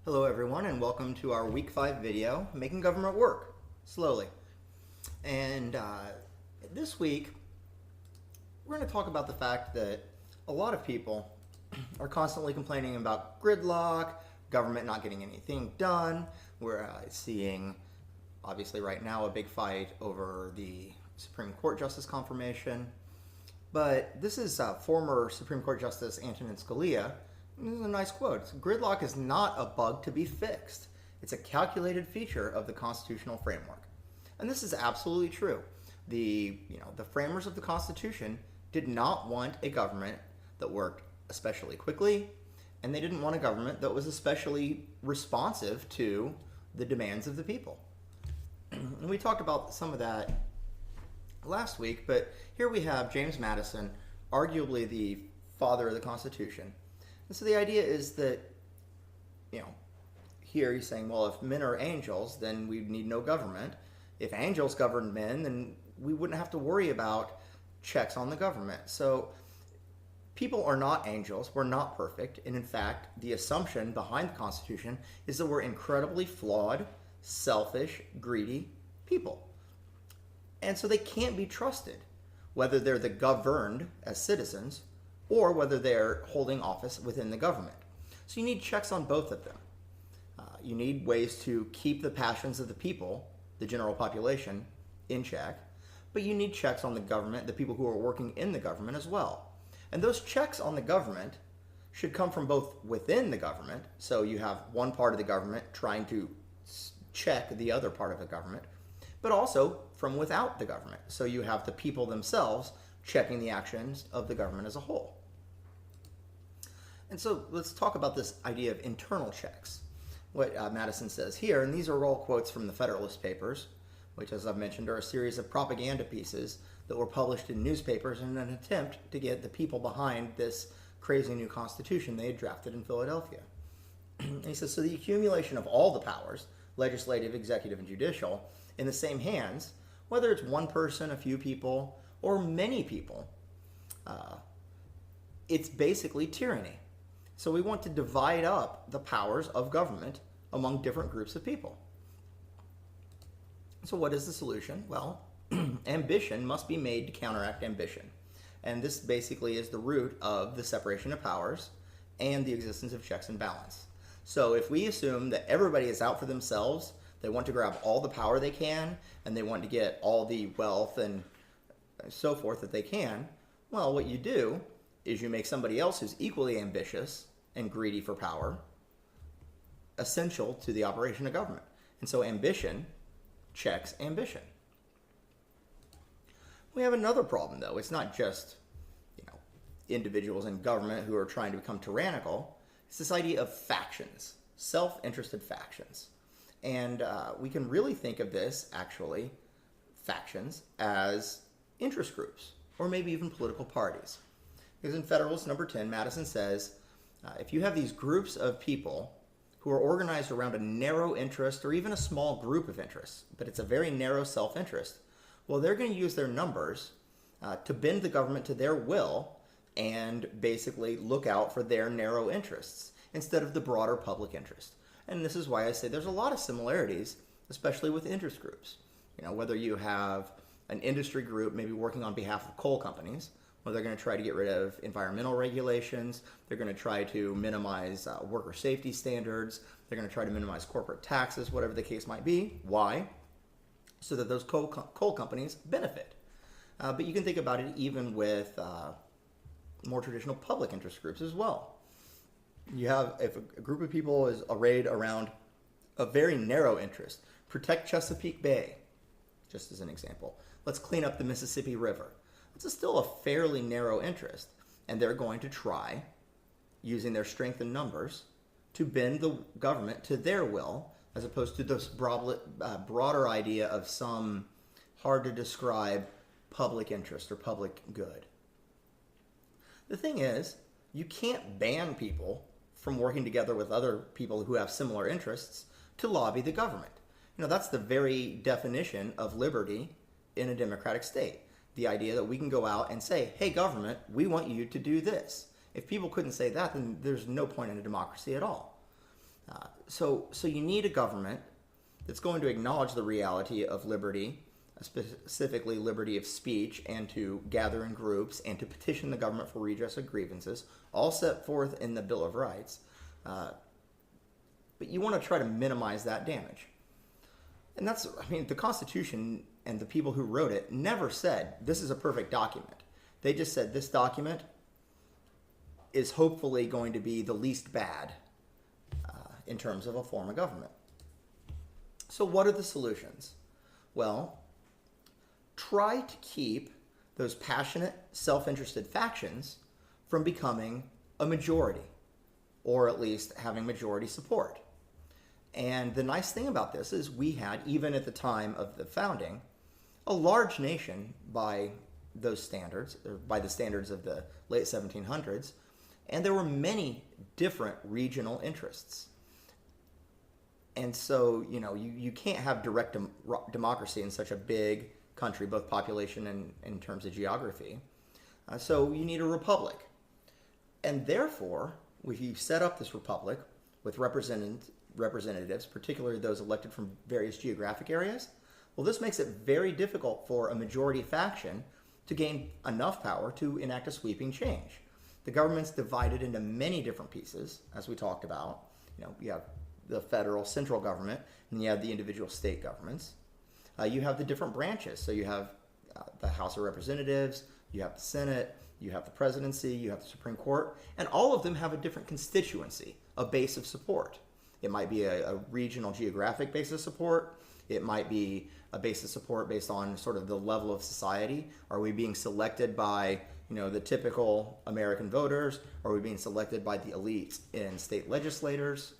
Hello everyone and welcome to our week 5 video, Making Government Work Slowly. And this week, we're going to talk about the fact that a lot of people are constantly complaining about gridlock, government not getting anything done. We're seeing, obviously right now, a big fight over the Supreme Court Justice confirmation. But this is former Supreme Court Justice Antonin Scalia. This is a nice quote. Gridlock is not a bug to be fixed. It's a calculated feature of the constitutional framework. And this is absolutely true. The framers of the Constitution did not want a government that worked especially quickly, and they didn't want a government that was especially responsive to the demands of the people. And we talked about some of that last week, but here we have James Madison, arguably the father of the Constitution. And so the idea is that, here he's saying, well, if men are angels, then we need no government. If angels governed men, then we wouldn't have to worry about checks on the government. So people are not angels. We're not perfect. And in fact, the assumption behind the Constitution is that we're incredibly flawed, selfish, greedy people. And so they can't be trusted, whether they're the governed as citizens or whether they're holding office within the government. So you need checks on both of them. You need ways to keep the passions of the people, the general population, in check, but you need checks on the government, the people who are working in the government as well. And those checks on the government should come from both within the government, so you have one part of the government trying to check the other part of the government, but also from without the government, so you have the people themselves checking the actions of the government as a whole. And so let's talk about this idea of internal checks, what Madison says here, and these are all quotes from the Federalist Papers, which, as I've mentioned, are a series of propaganda pieces that were published in newspapers in an attempt to get the people behind this crazy new constitution they had drafted in Philadelphia. And he says, so the accumulation of all the powers, legislative, executive, and judicial, in the same hands, whether it's one person, a few people, or many people, it's basically tyranny. So we want to divide up the powers of government among different groups of people. So what is the solution? Well, ambition must be made to counteract ambition. And this basically is the root of the separation of powers and the existence of checks and balance. So if we assume that everybody is out for themselves, they want to grab all the power they can, and they want to get all the wealth and so forth that they can, well, what you do is you make somebody else who's equally ambitious and greedy for power essential to the operation of government. And so ambition checks ambition. We have another problem, though. It's not just, individuals in government who are trying to become tyrannical. It's this idea of factions, self-interested factions. And we can really think of this, actually, factions, as interest groups, or maybe even political parties. Because in Federalist number 10, Madison says, if you have these groups of people who are organized around a narrow interest or even a small group of interests, but it's a very narrow self-interest, well, they're going to use their numbers to bend the government to their will and basically look out for their narrow interests instead of the broader public interest. And this is why I say there's a lot of similarities, especially with interest groups. Whether you have an industry group maybe working on behalf of coal companies, where they're going to try to get rid of environmental regulations, they're going to try to minimize worker safety standards, they're going to try to minimize corporate taxes, whatever the case might be. Why? So that those coal companies benefit. But you can think about it even with more traditional public interest groups as well. You have, if a group of people is arrayed around a very narrow interest, protect Chesapeake Bay, just as an example. Let's clean up the Mississippi River. It's still a fairly narrow interest, and they're going to try, using their strength in numbers, to bend the government to their will, as opposed to this broader idea of some hard-to-describe public interest or public good. The thing is, you can't ban people from working together with other people who have similar interests to lobby the government. That's the very definition of liberty in a democratic state. The idea that we can go out and say, hey, government, we want you to do this. If people couldn't say that, then there's no point in a democracy at all. So you need a government that's going to acknowledge the reality of liberty, specifically liberty of speech, and to gather in groups and to petition the government for redress of grievances, all set forth in the Bill of Rights. But you want to try to minimize that damage. And the Constitution and the people who wrote it never said this is a perfect document. They just said this document is hopefully going to be the least bad in terms of a form of government. So what are the solutions? Well, try to keep those passionate, self-interested factions from becoming a majority, or at least having majority support. And the nice thing about this is we had, even at the time of the founding, a large nation by those standards, or by the standards of the late 1700s, and there were many different regional interests. And so, you can't have direct democracy in such a big country, both population and in terms of geography. So you need a republic. And therefore, if you set up this republic with representatives, particularly those elected from various geographic areas, well, this makes it very difficult for a majority faction to gain enough power to enact a sweeping change. The government's divided into many different pieces, as we talked about. You have the federal central government, and you have the individual state governments. You have the different branches. So you have the House of Representatives, you have the Senate, you have the presidency, you have the Supreme Court, and all of them have a different constituency, a base of support. It might be a regional geographic base of support. It might be a base of support based on sort of the level of society. Are we being selected by the typical American voters? Are we being selected by the elites in state legislatures?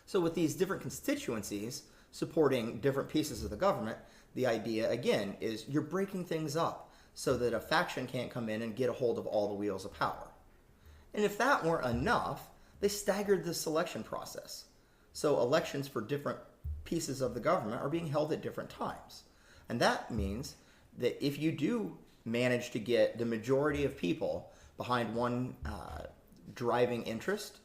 So with these different constituencies supporting different pieces of the government, the idea, again, is you're breaking things up so that a faction can't come in and get a hold of all the wheels of power. And if that weren't enough, they staggered the selection process. So elections for different pieces of the government are being held at different times. And that means that if you do manage to get the majority of people behind one driving interest,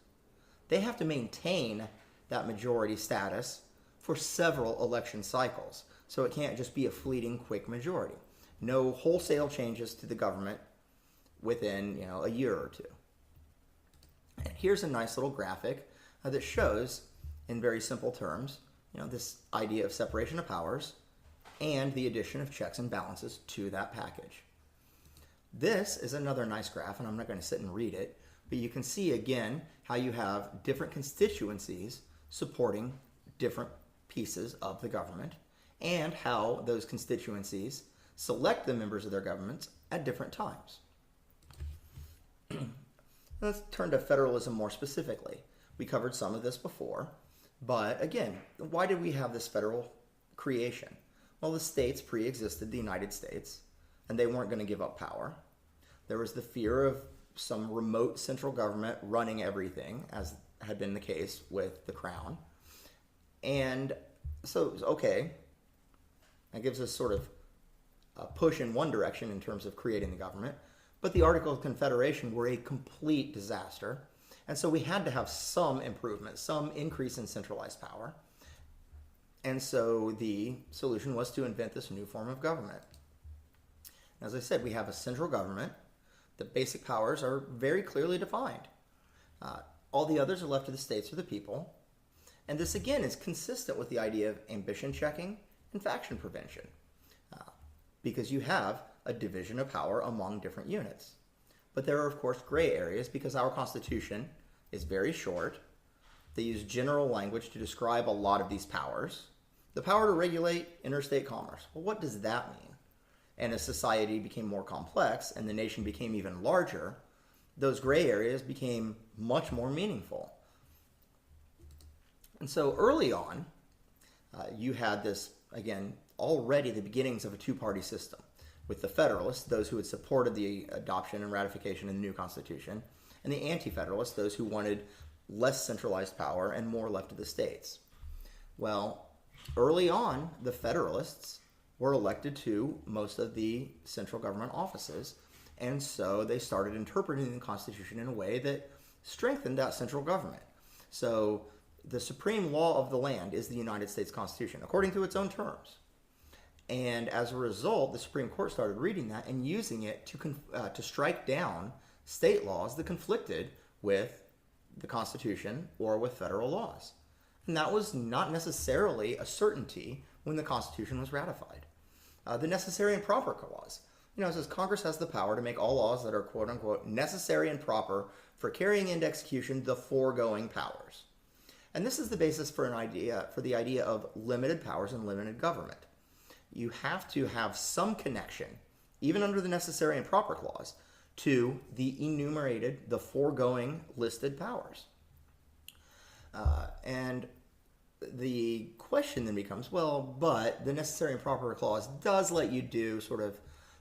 they have to maintain that majority status for several election cycles. So it can't just be a fleeting, quick majority. No wholesale changes to the government within a year or two. And here's a nice little graphic that shows, in very simple terms, this idea of separation of powers and the addition of checks and balances to that package. This is another nice graph, and I'm not going to sit and read it, but you can see again how you have different constituencies supporting different pieces of the government, and how those constituencies select the members of their governments at different times. Let's turn to federalism more specifically. We covered some of this before, but again, why did we have this federal creation? Well, the states pre-existed the United States, and they weren't going to give up power. There was the fear of some remote central government running everything, as had been the case with the crown. And so, okay, that gives us sort of a push in one direction in terms of creating the government, but the Articles of Confederation were a complete disaster. And so we had to have some improvement, some increase in centralized power. And so the solution was to invent this new form of government. As I said, we have a central government. The basic powers are very clearly defined. All the others are left to the states or the people. And this, again, is consistent with the idea of ambition checking and faction prevention, because you have a division of power among different units. But there are, of course, gray areas because our Constitution is very short. They use general language to describe a lot of these powers. The power to regulate interstate commerce. Well, what does that mean? And as society became more complex and the nation became even larger, those gray areas became much more meaningful. And so early on, you had this, again, already the beginnings of a two-party system with the Federalists, those who had supported the adoption and ratification of the new Constitution, and the Anti-Federalists, those who wanted less centralized power and more left to the states. Well, early on, the Federalists were elected to most of the central government offices, and so they started interpreting the Constitution in a way that strengthened that central government. So the supreme law of the land is the United States Constitution, according to its own terms. And as a result, the Supreme Court started reading that and using it to strike down state laws that conflicted with the Constitution or with federal laws. And that was not necessarily a certainty when the Constitution was ratified. The necessary and proper clause. It says Congress has the power to make all laws that are quote unquote necessary and proper for carrying into execution the foregoing powers. And this is the basis for the idea of limited powers and limited government. You have to have some connection, even under the necessary and proper clause, to the foregoing listed powers. And the question then becomes, well, but the necessary and proper clause does let you do sort of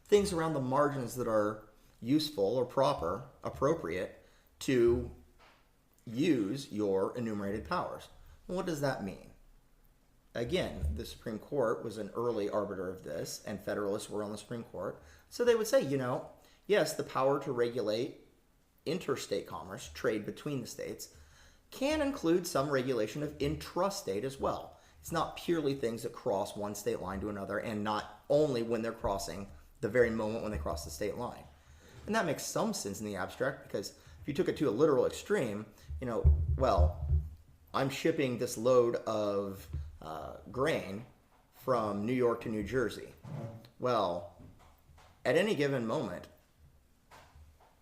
things around the margins that are useful or appropriate to use your enumerated powers. What does that mean? Again, the Supreme Court was an early arbiter of this, and Federalists were on the Supreme Court. So they would say, yes, the power to regulate interstate commerce, trade between the states, can include some regulation of intrastate as well. It's not purely things that cross one state line to another, and not only when they're crossing the very moment when they cross the state line. And that makes some sense in the abstract, because if you took it to a literal extreme, I'm shipping this load of grain from New York to New Jersey. Well, at any given moment,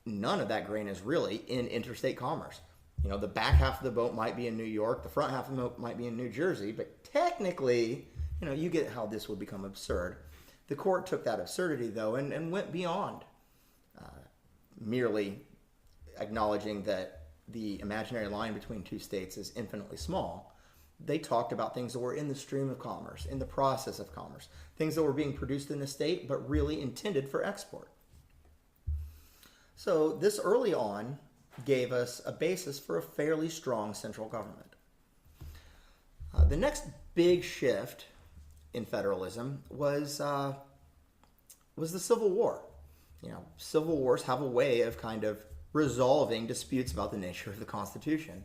none of that grain is really in interstate commerce. The back half of the boat might be in New York, the front half of the boat might be in New Jersey, but technically, you get how this would become absurd. The court took that absurdity, though, and went beyond merely acknowledging that the imaginary line between two states is infinitely small. They talked about things that were in the stream of commerce, in the process of commerce, things that were being produced in the state but really intended for export. So this early on gave us a basis for a fairly strong central government. The next big shift in federalism was the Civil War. Civil wars have a way of kind of resolving disputes about the nature of the Constitution.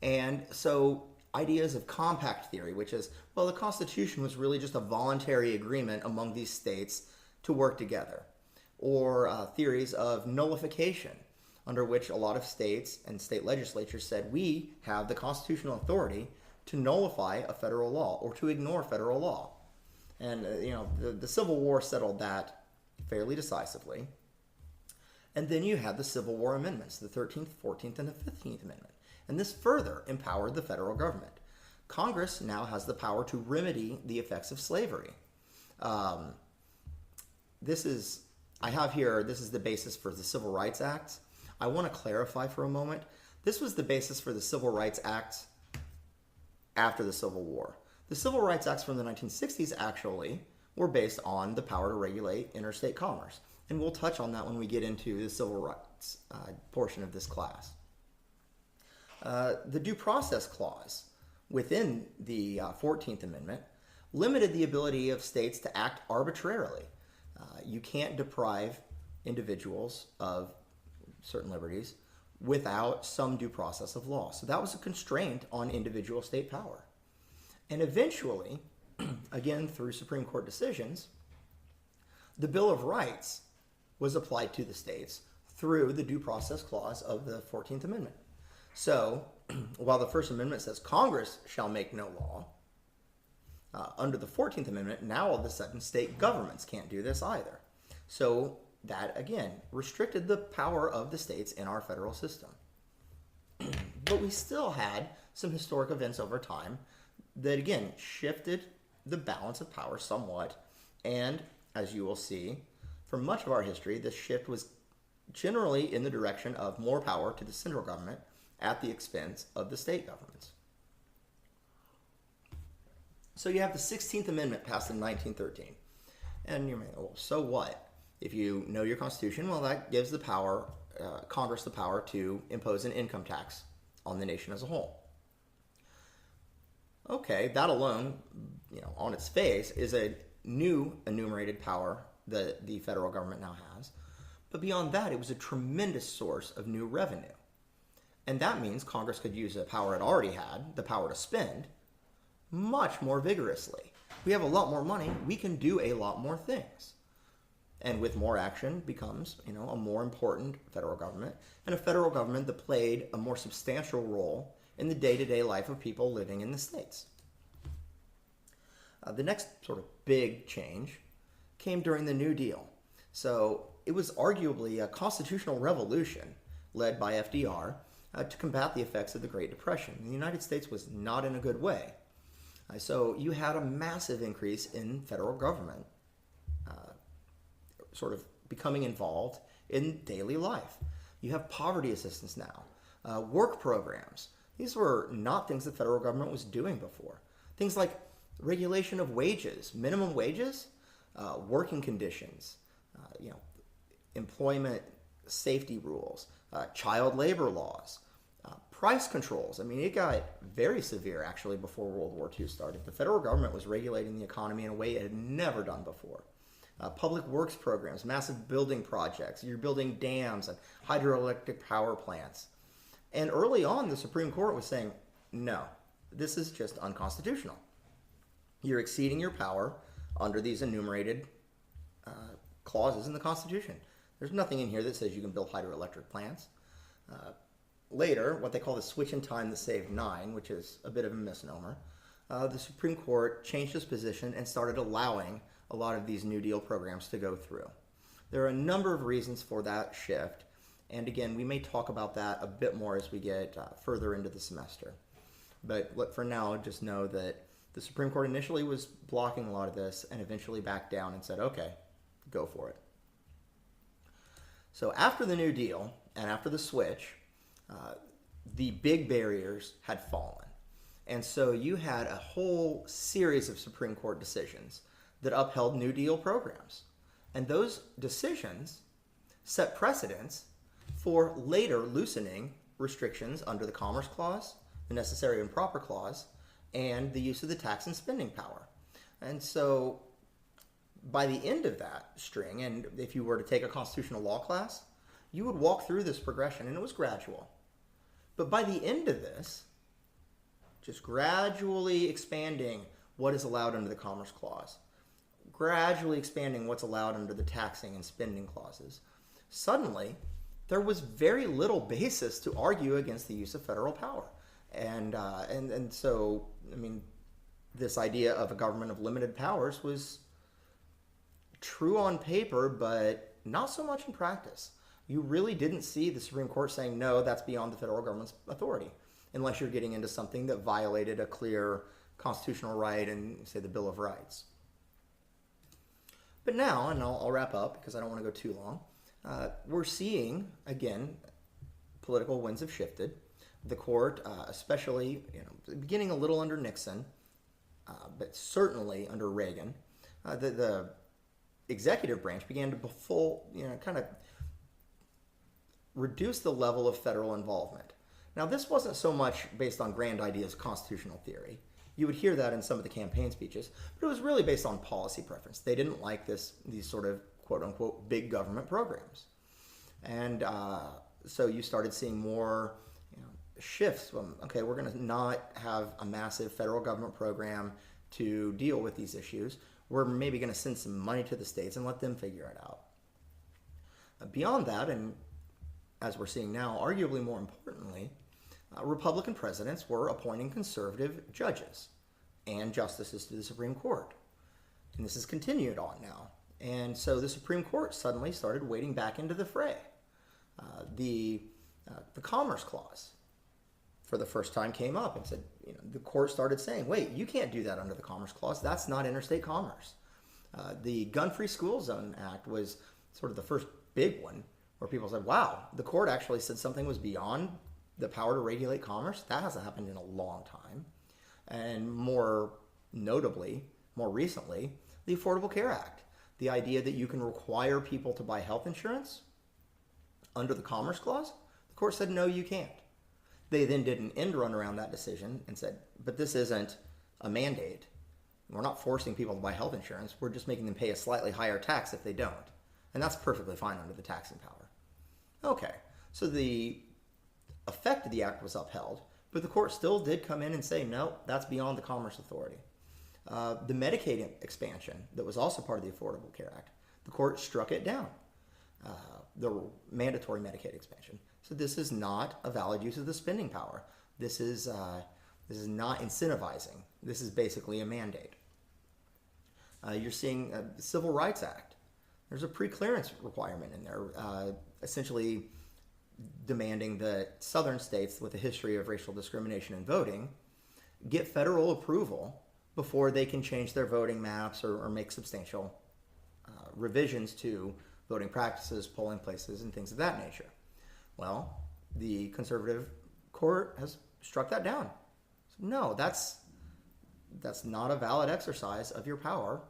And so ideas of compact theory, which is, the Constitution was really just a voluntary agreement among these states to work together. Or theories of nullification, under which a lot of states and state legislatures said, we have the constitutional authority to nullify a federal law or to ignore federal law. And, the Civil War settled that fairly decisively. And then you had the Civil War amendments, the 13th, 14th, and the 15th Amendment. And this further empowered the federal government. Congress now has the power to remedy the effects of slavery. This is the basis for the Civil Rights Act. I want to clarify for a moment. This was the basis for the Civil Rights Act after the Civil War. The Civil Rights Acts from the 1960s actually were based on the power to regulate interstate commerce. And we'll touch on that when we get into the civil rights portion of this class. The Due Process Clause within the 14th Amendment limited the ability of states to act arbitrarily. You can't deprive individuals of certain liberties without some due process of law. So that was a constraint on individual state power. And eventually, again through Supreme Court decisions, the Bill of Rights was applied to the states through the Due Process Clause of the 14th Amendment. So, while the First Amendment says Congress shall make no law, under the 14th Amendment, now all of a sudden state governments can't do this either. So that, again, restricted the power of the states in our federal system. But we still had some historic events over time that, again, shifted the balance of power somewhat. And, as you will see, for much of our history, this shift was generally in the direction of more power to the central government at the expense of the state governments. So you have the 16th Amendment passed in 1913. And you're like, well, so what? If you know your Constitution, well, that gives the power, Congress the power to impose an income tax on the nation as a whole. Okay, that alone, on its face, is a new enumerated power that the federal government now has. But beyond that, it was a tremendous source of new revenue. And that means Congress could use the power it already had, the power to spend, much more vigorously. We have a lot more money, we can do a lot more things. And with more action becomes, a more important federal government, and a federal government that played a more substantial role in the day-to-day life of people living in the states. The next sort of big change came during the New Deal. So it was arguably a constitutional revolution led by FDR to combat the effects of the Great Depression. The United States was not in a good way. So you had a massive increase in federal government sort of becoming involved in daily life. You have poverty assistance now, work programs. These were not things the federal government was doing before. Things like regulation of wages, minimum wages, working conditions, employment safety rules, child labor laws, price controls. I mean, it got very severe actually before World War II started. The federal government was regulating the economy in a way it had never done before. Public works programs, massive building projects. You're building dams and hydroelectric power plants. And early on, the Supreme Court was saying, no, this is just unconstitutional. You're exceeding your power under these enumerated clauses in the Constitution. There's nothing in here that says you can build hydroelectric plants. Later, what they call the switch in time that saved nine, which is a bit of a misnomer, the Supreme Court changed its position and started allowing a lot of these New Deal programs to go through. There are a number of reasons for that shift, and again, we may talk about that a bit more as we get further into the semester. But for now, just know that the Supreme Court initially was blocking a lot of this and eventually backed down and said, okay, go for it. So after the New Deal and after the switch, the big barriers had fallen. And so you had a whole series of Supreme Court decisions that upheld New Deal programs. And those decisions set precedents for later loosening restrictions under the Commerce Clause, the Necessary and Proper Clause, and the use of the tax and spending power. And so by the end of that string, and if you were to take a constitutional law class, you would walk through this progression, and it was gradual. But by the end of this, just gradually expanding what is allowed under the Commerce Clause, gradually expanding what's allowed under the taxing and spending clauses, suddenly there was very little basis to argue against the use of federal power. And so, I mean, this idea of a government of limited powers was true on paper, but not so much in practice. You really didn't see the Supreme Court saying, no, that's beyond the federal government's authority, unless you're getting into something that violated a clear constitutional right and, say, the Bill of Rights. But now, and I'll wrap up because I don't want to go too long, we're seeing, again, political winds have shifted. The court, especially, beginning a little under Nixon, but certainly under Reagan, the executive branch began to kind of reduce the level of federal involvement. Now, this wasn't so much based on grand ideas of constitutional theory. You would hear that in some of the campaign speeches, but it was really based on policy preference. They didn't like these sort of quote-unquote big government programs. And so you started seeing more shifts from, okay, we're going to not have a massive federal government program to deal with these issues. We're maybe going to send some money to the states and let them figure it out. Beyond that, and as we're seeing now, arguably more importantly, Republican presidents were appointing conservative judges and justices to the Supreme Court. And this has continued on now. And so the Supreme Court suddenly started wading back into the fray. The Commerce Clause, for the first time, came up and said, the court started saying, wait, you can't do that under the Commerce Clause. That's not interstate commerce. The Gun-Free School Zone Act was sort of the first big one where people said, wow, the court actually said something was beyond the power to regulate commerce. That hasn't happened in a long time. And more notably, more recently, the Affordable Care Act. The idea that you can require people to buy health insurance under the Commerce Clause, the court said, no, you can't. They then did an end run around that decision and said, but this isn't a mandate. We're not forcing people to buy health insurance. We're just making them pay a slightly higher tax if they don't. And that's perfectly fine under the taxing power. Okay, so the effect of the act was upheld, but the court still did come in and say, no, that's beyond the Commerce Authority. The Medicaid expansion that was also part of the Affordable Care Act, the court struck it down. The mandatory Medicaid expansion. So this is not a valid use of the spending power. This is not incentivizing. This is basically a mandate. You're seeing the Civil Rights Act. There's a pre-clearance requirement in there, essentially demanding that southern states with a history of racial discrimination in voting get federal approval before they can change their voting maps or make substantial revisions to voting practices, polling places, and things of that nature. Well, the conservative court has struck that down. So no, that's not a valid exercise of your power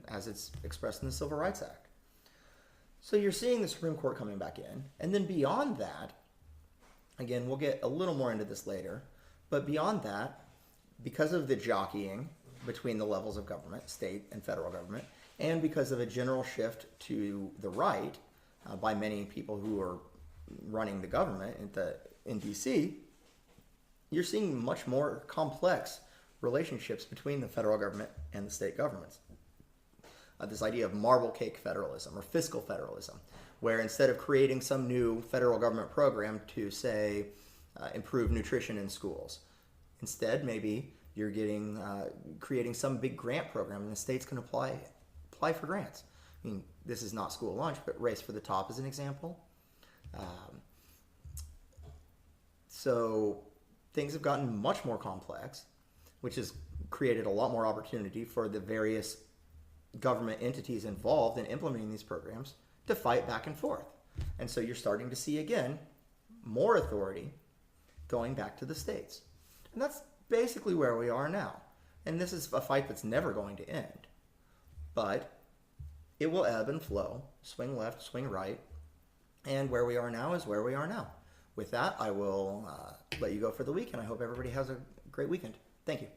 as it's expressed in the Civil Rights Act. So you're seeing the Supreme Court coming back in. And then beyond that, again, we'll get a little more into this later, but beyond that, because of the jockeying between the levels of government, state and federal government, and because of a general shift to the right by many people who are running the government in D.C., you're seeing much more complex relationships between the federal government and the state governments. This idea of marble cake federalism or fiscal federalism, where instead of creating some new federal government program to, say, improve nutrition in schools, instead maybe you're creating some big grant program and the states can apply for grants. I mean, this is not school lunch, but Race for the Top is an example. So things have gotten much more complex, which has created a lot more opportunity for the various government entities involved in implementing these programs to fight back and forth. And so you're starting to see, again, more authority going back to the states. And that's basically where we are now. And this is a fight that's never going to end. But it will ebb and flow, swing left, swing right. And where we are now is where we are now. With that, I will let you go for the week, and I hope everybody has a great weekend. Thank you.